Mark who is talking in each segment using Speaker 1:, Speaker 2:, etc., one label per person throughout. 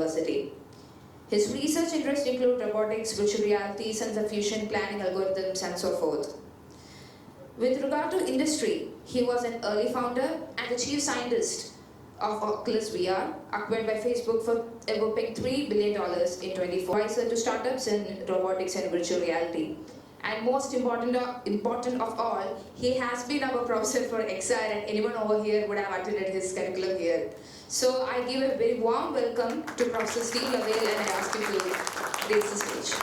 Speaker 1: University. His research interests include robotics, virtual reality, sensor fusion, planning algorithms, and so forth. With regard to industry, he was an early founder and the chief scientist of Oculus VR, acquired by Facebook for a whopping $3 billion in 2024, advisor to startups in robotics and virtual reality. And most important of all, he has been our professor for XR, and anyone over here would have attended his curriculum here. So I give a very warm welcome to Professor Steve Lavalle, and I ask him to raise the stage.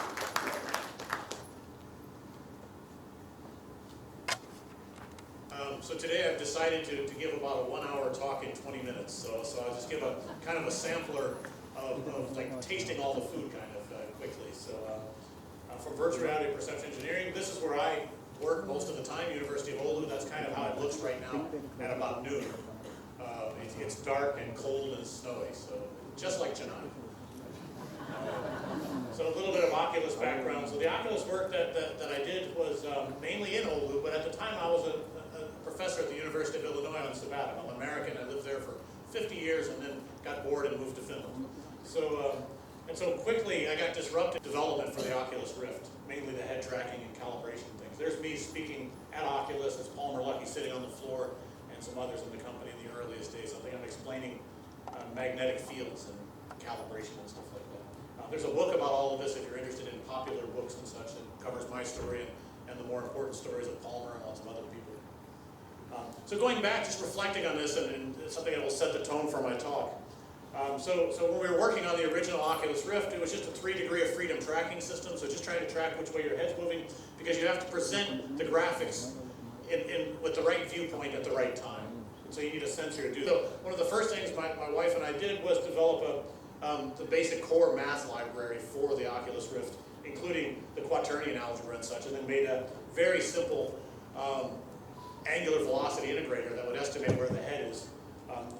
Speaker 2: So today I've decided to give about a 1 hour talk in 20 minutes. So I'll just give a kind of a sampler of like tasting all the food kind of quickly. So from virtual reality and perception engineering, this is where I work most of the time, University of OULU. That's kind of how it looks right now at about noon. It's dark and cold and snowy, so just like Chennai. So a little bit of Oculus background. So the Oculus work that I did was mainly in OULU, but at the time I was a professor at the University of Illinois on sabbatical. I'm American. I lived there for 50 years and then got bored and moved to Finland. So quickly I got disrupted development for the Oculus Rift, mainly the head tracking and calibration things. There's me speaking at Oculus. It's Palmer Luckey sitting on the floor and some others in the company in the earliest days. I think I'm explaining magnetic fields and calibration and stuff like that. There's a book about all of this if you're interested in popular books and such that covers my story and the more important stories of Palmer and lots of other people. So going back, just reflecting on this, and something that will set the tone for my talk. So when we were working on the original Oculus Rift, it was just a 3-degree of freedom tracking system, so just trying to track which way your head's moving, because you have to present the graphics with the right viewpoint at the right time. So you need a sensor to do that. So one of the first things my wife and I did was develop the basic core math library for the Oculus Rift, including the quaternion algebra and such, and then made a very simple angular velocity integrator that would estimate where the head is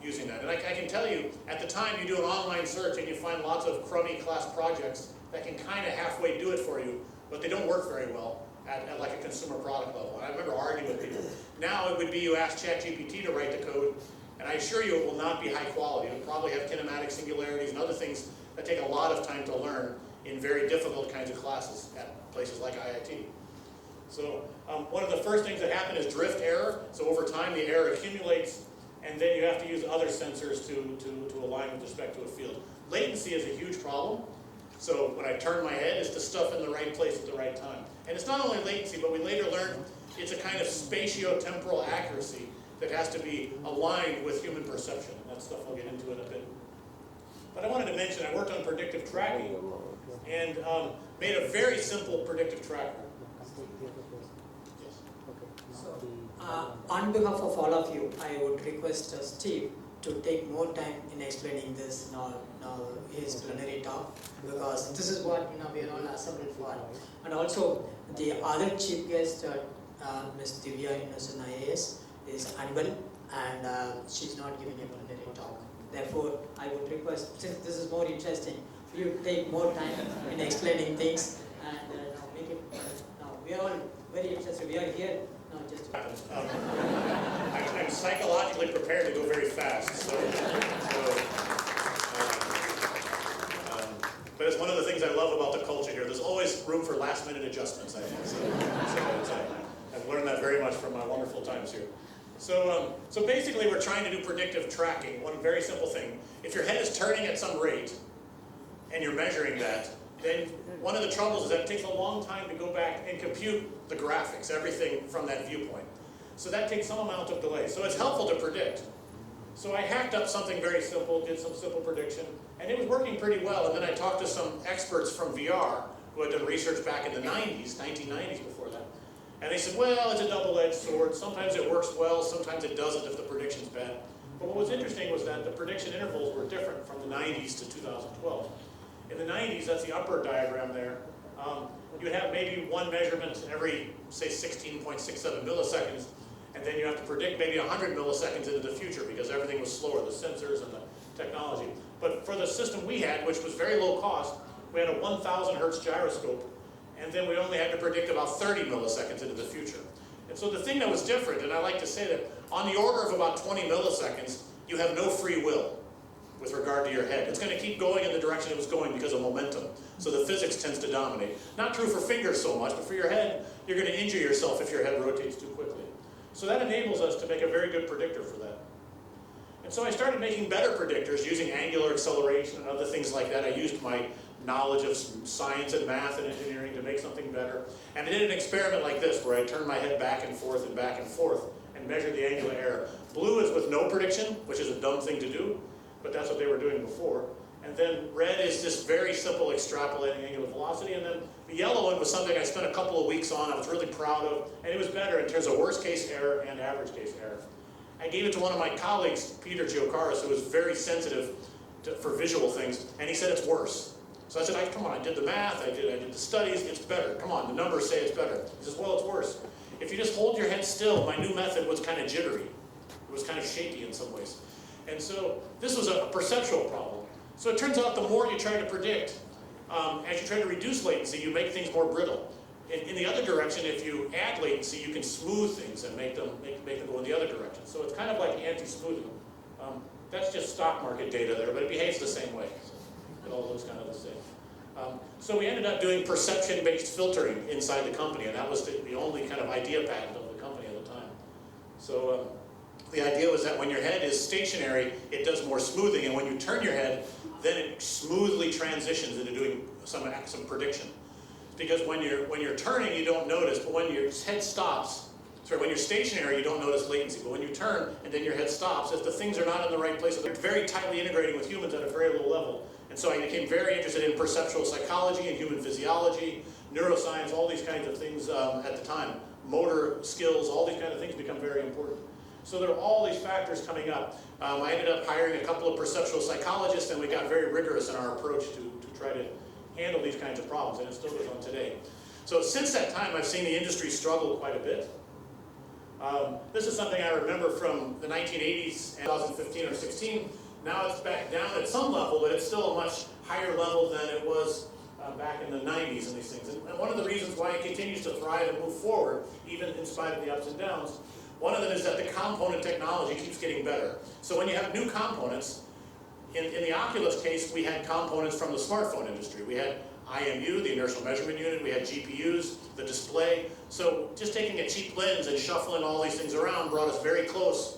Speaker 2: using that. And I can tell you, at the time you do an online search and you find lots of crummy class projects that can kind of halfway do it for you, but they don't work very well at like a consumer product level. And I remember arguing with people. Now it would be you ask ChatGPT to write the code, and I assure you it will not be high quality. It will probably have kinematic singularities and other things that take a lot of time to learn in very difficult kinds of classes at places like IIT. So one of the first things that happen is drift error. So over time the error accumulates, and then you have to use other sensors to align with respect to a field. Latency is a huge problem. So when I turn my head, it's the stuff in the right place at the right time. And it's not only latency, but we later learned it's a kind of spatio-temporal accuracy that has to be aligned with human perception. And that stuff I'll get into in a bit. But I wanted to mention I worked on predictive tracking and made a very simple predictive tracker.
Speaker 3: On behalf of all of you, I would request Steve to take more time in explaining this now his plenary talk, because this is what we are all assembled for. And also the other chief guest, Ms. Divya Innocent IAS, is unwell and she's not giving a plenary talk. Therefore, I would request, since this is more interesting, you take more time in explaining things and make it. We are all very interested. We are here.
Speaker 2: I'm psychologically prepared to go very fast. But it's one of the things I love about the culture here. There's always room for last-minute adjustments, I think. I've learned that very much from my wonderful times here. So basically, we're trying to do predictive tracking. One very simple thing. If your head is turning at some rate, and you're measuring that, then one of the troubles is that it takes a long time to go back and compute the graphics, everything from that viewpoint. So that takes some amount of delay. So it's helpful to predict. So I hacked up something very simple, did some simple prediction, and it was working pretty well. And then I talked to some experts from VR who had done research back in the 1990s before that. And they said, well, it's a double-edged sword. Sometimes it works well, sometimes it doesn't if the prediction's bad. But what was interesting was that the prediction intervals were different from the 90s to 2012. In the 90s, that's the upper diagram there, you would have maybe one measurement every, say, 16.67 milliseconds, and then you have to predict maybe 100 milliseconds into the future because everything was slower, the sensors and the technology. But for the system we had, which was very low cost, we had a 1,000 hertz gyroscope, and then we only had to predict about 30 milliseconds into the future. And so the thing that was different, and I like to say that on the order of about 20 milliseconds, you have no free will with regard to your head. It's going to keep going in the direction it was going because of momentum. So the physics tends to dominate. Not true for fingers so much, but for your head, you're going to injure yourself if your head rotates too quickly. So that enables us to make a very good predictor for that. And so I started making better predictors using angular acceleration and other things like that. I used my knowledge of science and math and engineering to make something better. And I did an experiment like this where I turned my head back and forth and measured the angular error. Blue is with no prediction, which is a dumb thing to do, but that's what they were doing before. And then red is this very simple extrapolating angular velocity. And then the yellow one was something I spent a couple of weeks on, I was really proud of, and it was better in terms of worst case error and average case error. I gave it to one of my colleagues, Peter Geocaris, who was very sensitive for visual things, and he said it's worse. So I said, come on, I did the math, I did the studies, it's better. Come on, the numbers say it's better. He says, well, it's worse. If you just hold your head still, my new method was kind of jittery. It was kind of shaky in some ways. And so this was a perceptual problem. So it turns out the more you try to predict, as you try to reduce latency, you make things more brittle. In the other direction, if you add latency, you can smooth things and make them go in the other direction. So it's kind of like anti-smoothing. That's just stock market data there, but it behaves the same way. So it all looks kind of the same. So we ended up doing perception-based filtering inside the company, and that was the only kind of idea patent of the company at the time. So the idea was that when your head is stationary, it does more smoothing, and when you turn your head, then it smoothly transitions into doing some prediction. Because when you're turning, you don't notice, but when your head stops, when you're stationary, you don't notice latency. But when you turn and then your head stops, if the things are not in the right place, they're very tightly integrating with humans at a very low level. And so I became very interested in perceptual psychology and human physiology, neuroscience, all these kinds of things at the time. Motor skills, all these kinds of things become very important. So there are all these factors coming up. I ended up hiring a couple of perceptual psychologists, and we got very rigorous in our approach to try to handle these kinds of problems, and it still goes on today. So since that time, I've seen the industry struggle quite a bit. This is something I remember from the 1980s, 2015 or 16. Now it's back down at some level, but it's still a much higher level than it was back in the 90s and these things. And one of the reasons why it continues to thrive and move forward, even in spite of the ups and downs, one of them is that the component technology keeps getting better. So when you have new components, in the Oculus case, we had components from the smartphone industry. We had IMU, the inertial measurement unit, we had GPUs, the display. So just taking a cheap lens and shuffling all these things around brought us very close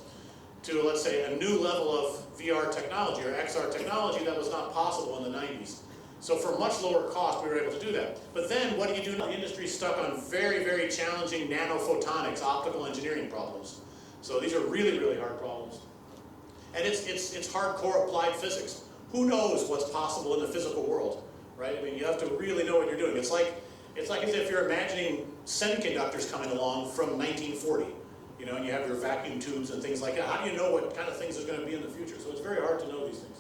Speaker 2: to, let's say, a new level of VR technology or XR technology that was not possible in the 90s. So for much lower cost, we were able to do that. But then what do you do now? The industry's stuck on very, very challenging nanophotonics, optical engineering problems. So these are really, really hard problems. And it's hardcore applied physics. Who knows what's possible in the physical world, right? I mean, you have to really know what you're doing. It's like as if you're imagining semiconductors coming along from 1940, you know, and you have your vacuum tubes and things like that. How do you know what kind of things there's going to be in the future? So it's very hard to know these things.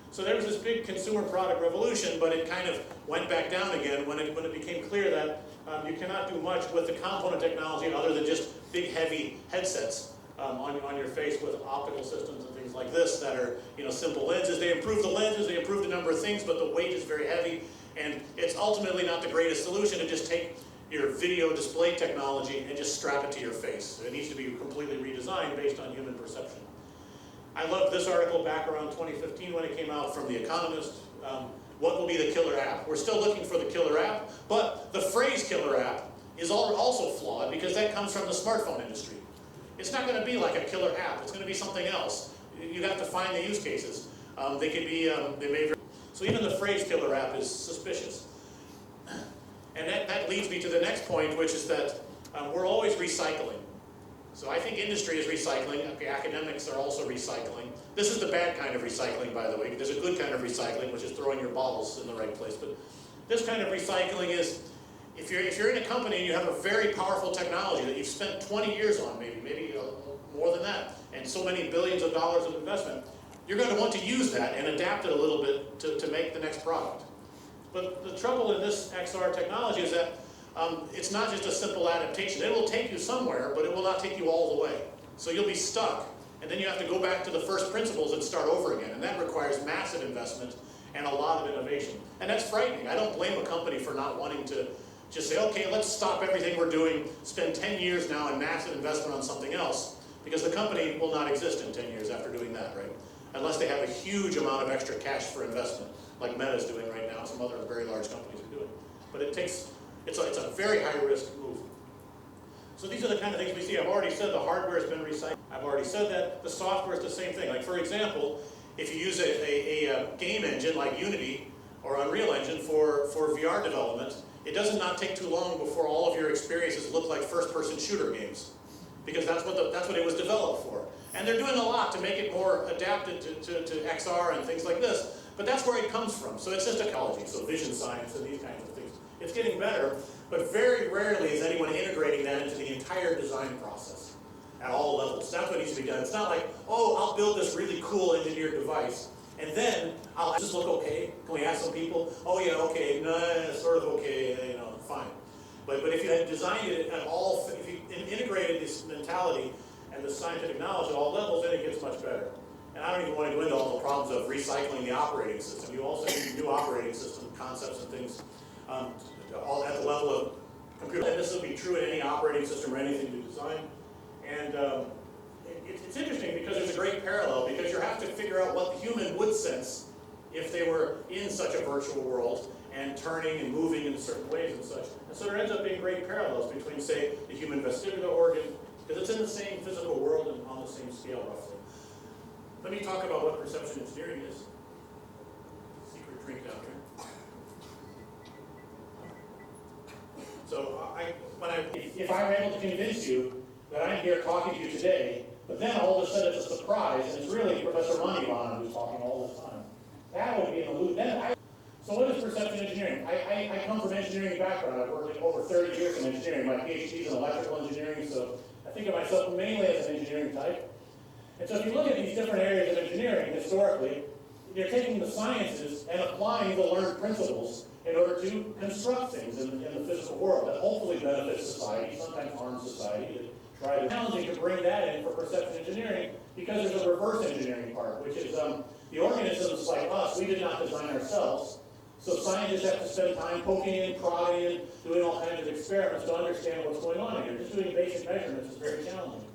Speaker 2: So there was this big consumer product revolution, but it kind of went back down again when it became clear that you cannot do much with the component technology other than just big, heavy headsets on your face with optical systems and things like this that are, you know, simple lenses. They improve the lenses, they improve the number of things, but the weight is very heavy, and it's ultimately not the greatest solution to just take your video display technology and just strap it to your face. It needs to be completely redesigned based on human perception. I loved this article back around 2015 when it came out from The Economist. What will be the killer app? We're still looking for the killer app, but the phrase killer app is also flawed because that comes from the smartphone industry. It's not going to be like a killer app. It's going to be something else. You have to find the use cases. They could be, they may vary. So even the phrase killer app is suspicious. And that leads me to the next point, which is that we're always recycling. So I think industry is recycling. Okay, academics are also recycling. This is the bad kind of recycling, by the way. There's a good kind of recycling, which is throwing your bottles in the right place. But this kind of recycling is, if you're in a company and you have a very powerful technology that you've spent 20 years on, maybe more than that, and so many billions of dollars of investment, you're going to want to use that and adapt it a little bit to make the next product. But the trouble in this XR technology is that it's not just a simple adaptation. It will take you somewhere, but it will not take you all the way. So you'll be stuck, and then you have to go back to the first principles and start over again, and that requires massive investment and a lot of innovation. And that's frightening. I don't blame a company for not wanting to just say, okay, let's stop everything we're doing, spend 10 years now in massive investment on something else, because the company will not exist in 10 years after doing that, right? unless they have a huge amount of extra cash for investment, like Meta is doing right now, some other very large companies are doing. But it's a very high risk move. So these are the kind of things we see. I've already said the hardware has been recycled. I've already said that the software is the same thing. Like for example, if you use a game engine like Unity or Unreal Engine for VR development, it does not take too long before all of your experiences look like first-person shooter games, because that's what it was developed for. And they're doing a lot to make it more adapted to XR and things like this, but that's where it comes from. So it's just ecology, so vision science and these kinds of things. It's getting better, but very rarely is anyone integrating that into the entire design process at all levels. That's what needs to be done. It's not like, oh, I'll build this really cool engineered device, and then I'll just look okay. Can we ask some people? Oh yeah, okay, no, sort of okay, you know, fine. But if you had designed it at all, if you integrated this mentality and the scientific knowledge at all levels, then it gets much better. And I don't even want to go into all the problems of recycling the operating system. You also need new operating system concepts and things all at the level of computer. And this will be true in any operating system or anything you design. And it's interesting because there's a great parallel, because you have to figure out what the human would sense if they were in such a virtual world and turning and moving in certain ways and such. And so there ends up being great parallels between, say, the human vestibular organ, because it's in the same physical world and on the same scale, roughly. Let me talk about what perception engineering is. Secret drink down here. So if I were able to convince you that I'm here talking to you today, but then all of a sudden it's a surprise, and it's really Professor Moneyvan who's talking all this time, that would be an illusion. So what is perception engineering? I come from an engineering background. I've worked over 30 years in engineering. My PhD is in electrical engineering, so I think of myself mainly as an engineering type. And so if you look at these different areas of engineering historically, you're taking the sciences and applying the learned principles in order to construct things in the physical world that hopefully benefit society, sometimes harm society. It's challenging to bring that in for perception engineering because there's a reverse engineering part, which is the organisms like us, we did not design ourselves. So scientists have to spend time poking in, prodding in, doing all kinds of experiments to understand what's going on here. Just doing basic measurements is very challenging.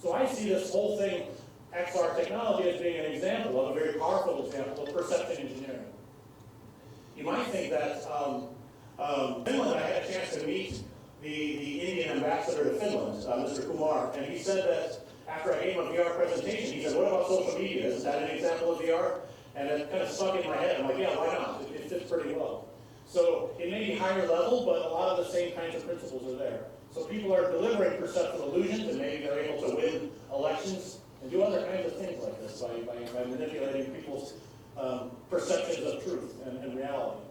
Speaker 2: So I see this whole thing, XR technology, as being an example of a very powerful example of perception engineering. You might think that Finland, I had a chance to meet the Indian ambassador to Finland, Mr. Kumar, and he said that after I gave him a VR presentation, he said, what about social media? Is that an example of VR? And it kind of stuck in my head. I'm like, yeah, why not? It fits pretty well. So it may be higher level, but a lot of the same kinds of principles are there. So people are delivering perceptual illusions, and maybe they're able to win elections and do other kinds of things like this by manipulating people's perceptions of truth and reality.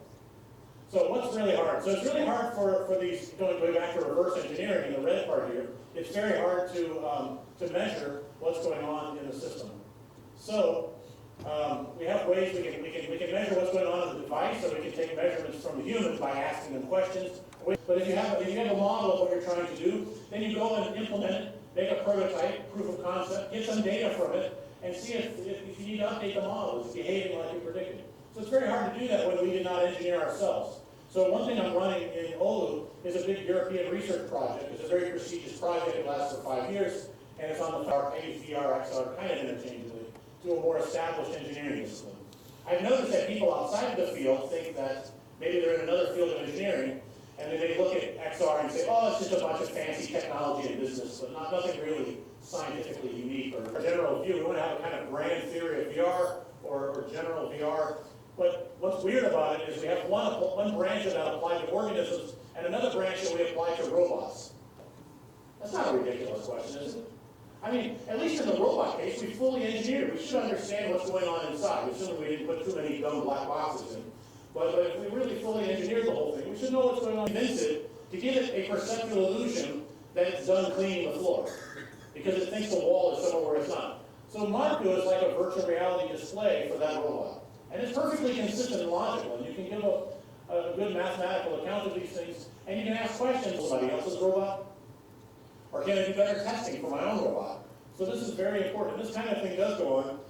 Speaker 2: So what's really hard? So it's really hard for these, going back to reverse engineering in the red part here, it's very hard to measure what's going on in the system. So we have ways we can measure what's going on in the device, so we can take measurements from the humans by asking them questions. But if you have a model of what you're trying to do, then you go and implement it, make a prototype, proof of concept, get some data from it, and see if you need to update the model. It's behaving like you predicted. So it's very hard to do that when we did not engineer ourselves. So one thing I'm running in OULU is a big European research project. It's a very prestigious project. It lasts for 5 years, and it's on the VR, XR, kind of interchangeably, to a more established engineering discipline. I've noticed that people outside of the field think that maybe they're in another field of engineering, and then they look at XR and say, oh, it's just a bunch of fancy technology and business, but nothing really scientifically unique or a general view. We want to have a kind of grand theory of VR or general VR. But what's weird about it is we have one branch of that applied to organisms and another branch that we apply to robots. That's not a ridiculous question, is it? I mean, at least in the robot case, we fully engineered. We should understand what's going on inside. Assuming we didn't put too many dumb black boxes in. But if we really fully engineered the whole thing, we should know what's going on. Convince it to give it a perceptual illusion that it's done cleaning the floor, because it thinks the wall is somewhere where it's not. So Marco is like a virtual reality display for that robot. And it's perfectly consistent and logical, and you can give a good mathematical account of these things, and you can ask questions of somebody else's robot, or can I do better testing for my own robot? So this is very important. This kind of thing does go on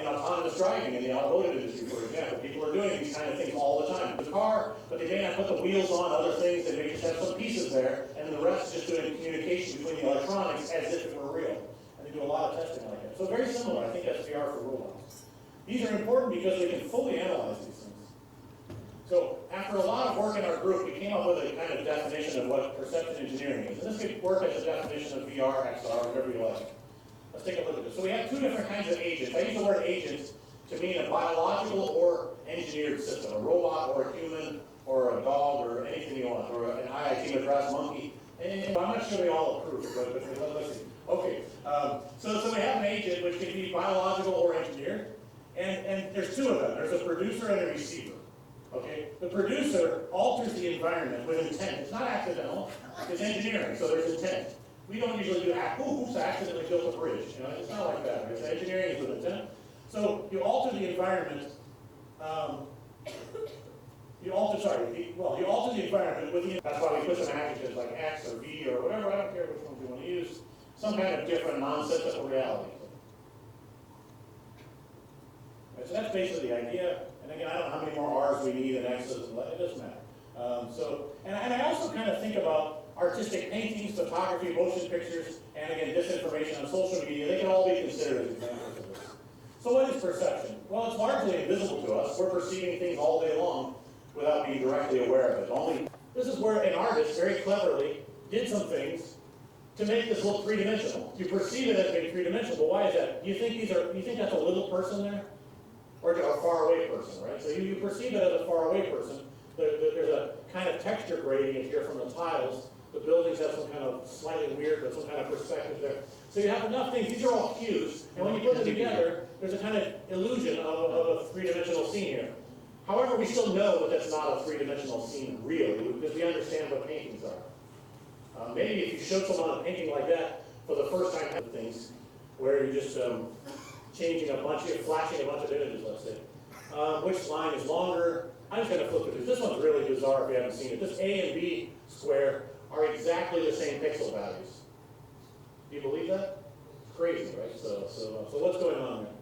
Speaker 2: in autonomous driving in the automotive industry, for example. People are doing these kind of things all the time. The car, but they may not put the wheels on, other things, they may just have some pieces there, and the rest just doing communication between the electronics as if it were real. And and do a lot of testing like that. So very similar, I think that's VR for robots. These are important because they can fully analyze these things. So after a lot of work in our group, we came up with a kind of definition of what perception engineering is. And this could work as a definition of VR, XR, whatever you like. Let's take a look at this. So we have two different kinds of agents. I use the word agents to mean a biological or engineered system, a robot or a human or a dog or anything you want, or an IIT Madras monkey. And I'm not sure they all approve, but let's see. Okay, so we have an agent which can be biological or engineered, and there's two of them. There's a producer and a receiver. Okay, the producer alters the environment with intent. It's not accidental. It's engineering, so there's intent. We don't usually do oops, I accidentally built a bridge. You know, it's not like that. It's engineering is with intent. So you alter the environment. You alter the environment with the. That's why we put some adjectives like X or V or whatever. I don't care which ones you want to use. Some kind of different nonsensical reality. Right, so that's basically the idea. And again, I don't know how many more R's we need and X's. It doesn't matter. And I also kind of think about artistic paintings, photography, motion pictures, and again, disinformation on social media. They can all be considered as examples of this. So what is perception? Well, it's largely invisible to us. We're perceiving things all day long without being directly aware of it. This is where an artist very cleverly did some things to make this look three-dimensional. You perceive it as being three-dimensional, but why is that? You think that's a little person there? Or a faraway person, right? So you perceive it as a faraway person. There's a kind of texture gradient here from the tiles. The buildings have some kind of slightly weird, but some kind of perspective there. So you have enough things. These are all cues. And when you put them together, there's a kind of illusion of a three-dimensional scene here. However, we still know that that's not a three-dimensional scene, really, because we understand what paintings are. Maybe if you showed someone a painting like that for the first time, things where you're just changing a bunch, you're flashing a bunch of images, let's say. Which line is longer? I'm just going to flip through this. This one's really bizarre if you haven't seen it. This A and B square are exactly the same pixel values. Do you believe that? It's crazy, right? So what's going on there?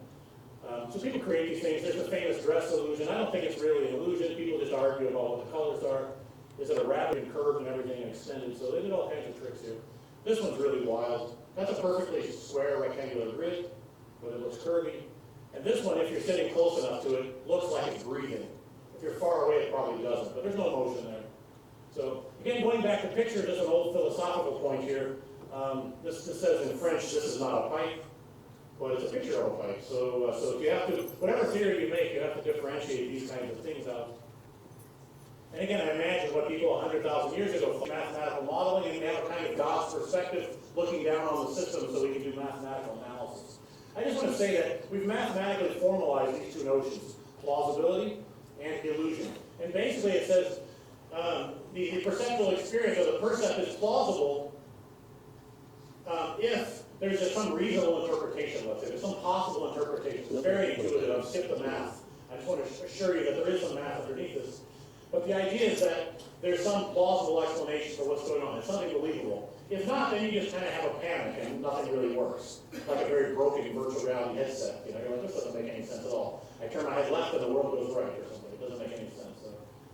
Speaker 2: So people create these things. There's the famous dress illusion. I don't think it's really an illusion. People just argue about what the colors are. Is it a rapid and curved and everything and extended? So they did all kinds of tricks here. This one's really wild. That's a perfectly square rectangular grid, but it looks curvy. And this one, if you're sitting close enough to it, looks like it's breathing. If you're far away, it probably doesn't, but there's no motion there. So again, going back to picture, just an old philosophical point here. This says in French, this is not a pipe, but it's a picture of a pipe. So if you have to, whatever theory you make, you have to differentiate these kinds of things out. And again, I imagine what people 100,000 years ago, mathematical modeling, and we have a kind of God's perspective looking down on the system so we can do mathematical analysis. I just want to say that we've mathematically formalized these two notions, plausibility and illusion. And basically it says the perceptual experience or the percept is plausible if there's just some reasonable interpretation, let's say. There's some possible interpretation. It's very intuitive. I've skipped the math. I just want to assure you that there is some math underneath this. But the idea is that there's some plausible explanation for what's going on. It's something believable. If not, then you just kind of have a panic and nothing really works. Like a very broken virtual reality headset. You know, you're like, this doesn't make any sense at all. I turn my head left and the world goes right or something. It doesn't make any sense.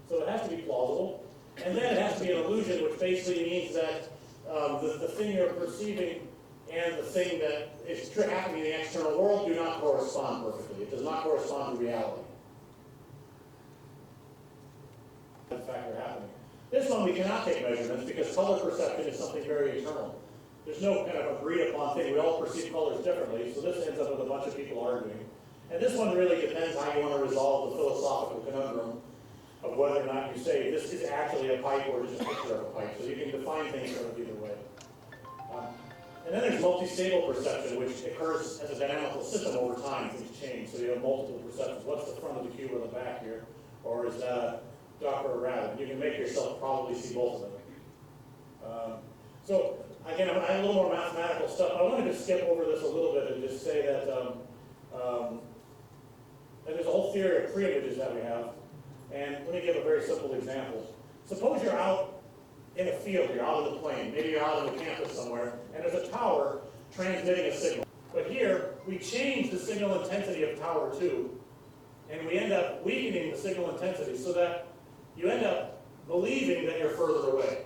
Speaker 2: So it has to be plausible. And then it has to be an illusion, which basically means that the thing you're perceiving and the thing that is happening in the external world do not correspond perfectly. It does not correspond to reality. In fact, they're happening. This one we cannot take measurements because color perception is something very internal. There's no kind of agreed upon thing. We all perceive colors differently, so this ends up with a bunch of people arguing. And this one really depends how you want to resolve the philosophical conundrum of whether or not you say this is actually a pipe or just a picture of a pipe. So you can define things sort of either way. And then there's multi-stable perception, which occurs as a dynamical system over time. Things change, so you have multiple perceptions. What's the front of the cube or the back here? Or is that a duck or a rabbit? You can make yourself probably see both of them. So again, I have a little more mathematical stuff. I wanted to skip over this a little bit and just say that there's a whole theory of pre-images that we have. And let me give a very simple example. Suppose you're out in a field, you're out on the plain, maybe you're out on the campus somewhere, and there's a tower transmitting a signal. But here, we change the signal intensity of tower 2, and we end up weakening the signal intensity so that you end up believing that you're further away.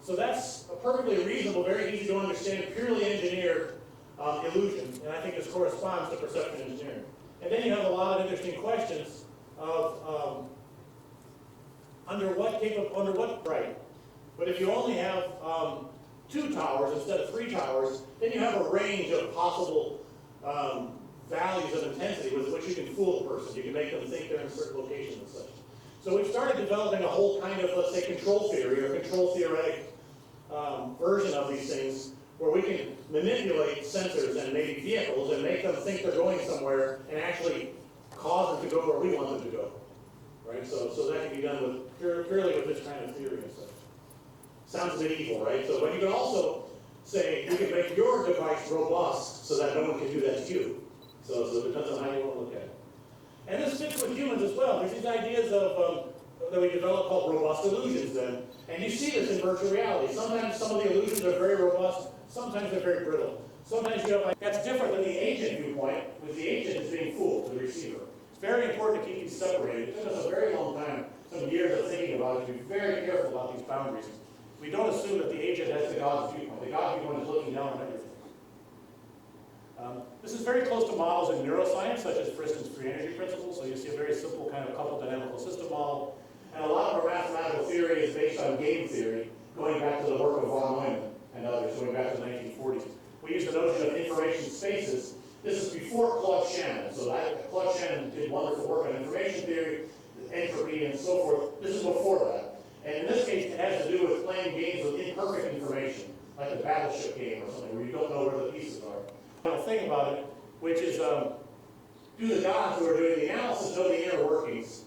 Speaker 2: So that's a perfectly reasonable, very easy to understand, purely engineered illusion, and I think this corresponds to perception engineering. And then you have a lot of interesting questions of under what right. But if you only have 2 towers instead of 3 towers, then you have a range of possible values of intensity with which you can fool a person. You can make them think they're in a certain location and such. So we've started developing a whole kind of, let's say, control theory or control theoretic version of these things where we can manipulate sensors and maybe vehicles and make them think they're going somewhere and actually cause them to go where we want them to go. Right? So that can be done with purely with this kind of theory and such. Sounds a bit evil, right? So, but you can also say you can make your device robust so that no one can do that to you. So it depends on how you want to look at it. And this fits with humans as well. There's these ideas of that we develop called robust illusions then. And you see this in virtual reality. Sometimes some of the illusions are very robust, sometimes they're very brittle. Sometimes you have, that's different than the agent viewpoint, with the agent is being fooled, the receiver. It's very important to keep these separated. It took us a very long time, some years of thinking about it, to be very careful about these boundaries. We don't assume that the agent has the God's viewpoint. The God's viewpoint is looking down on everything. This is very close to models in neuroscience, such as, for instance, free energy principles. So you see a very simple kind of coupled dynamical system model. And a lot of our mathematical theory is based on game theory, going back to the work of von Neumann and others, going back to the 1940s. We use the notion of information spaces. This is before Claude Shannon. So Claude Shannon did wonderful work on information theory, entropy, and so forth. This is before that. And in this case, it has to do with playing games with imperfect information, like a battleship game or something, where you don't know where the pieces are. Final thing about it, which is, do the gods who are doing the analysis know the inner workings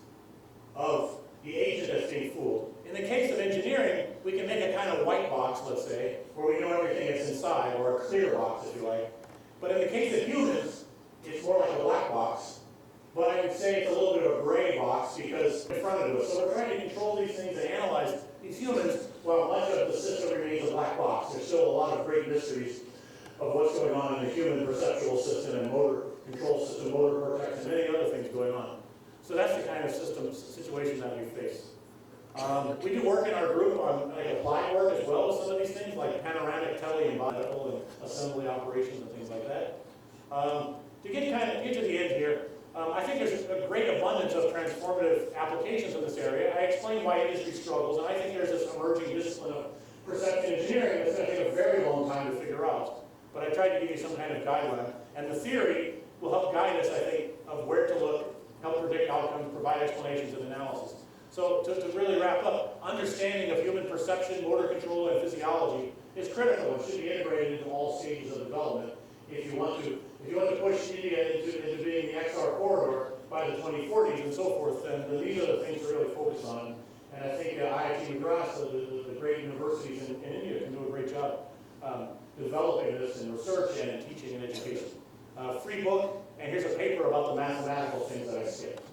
Speaker 2: of the agent that's being fooled? In the case of engineering, we can make a kind of white box, let's say, where we know everything that's inside, or a clear box, if you like. But in the case of humans, it's more like a black box. But I would say it's a little bit of a gray box because in front of us. So we're trying to control these things and analyze these humans while much of the system remains a black box. There's still a lot of great mysteries of what's going on in the human perceptual system and motor control system, motor cortex, and many other things going on. So that's the kind of situation that we face. We do work in our group on applied work as well as some of these things, like panoramic tele and medical and assembly operations and things like that. To get to the end here, I think there's a great abundance of transformative applications in this area. I explained why industry struggles, and I think there's this emerging discipline of perception engineering that's going to take a very long time to figure out. But I tried to give you some kind of guideline, and the theory will help guide us, I think, of where to look, help predict outcomes, provide explanations and analysis. So to really wrap up, understanding of human perception, motor control, and physiology is critical and should be integrated into all stages of development. If you want to push India into being the XR corridor by the 2040s and so forth, then these are the things to really focus on. And I think IIT Madras, the great universities in India, can do a great job developing this in research and in teaching and education. Free book, and here's a paper about the mathematical things that I skipped.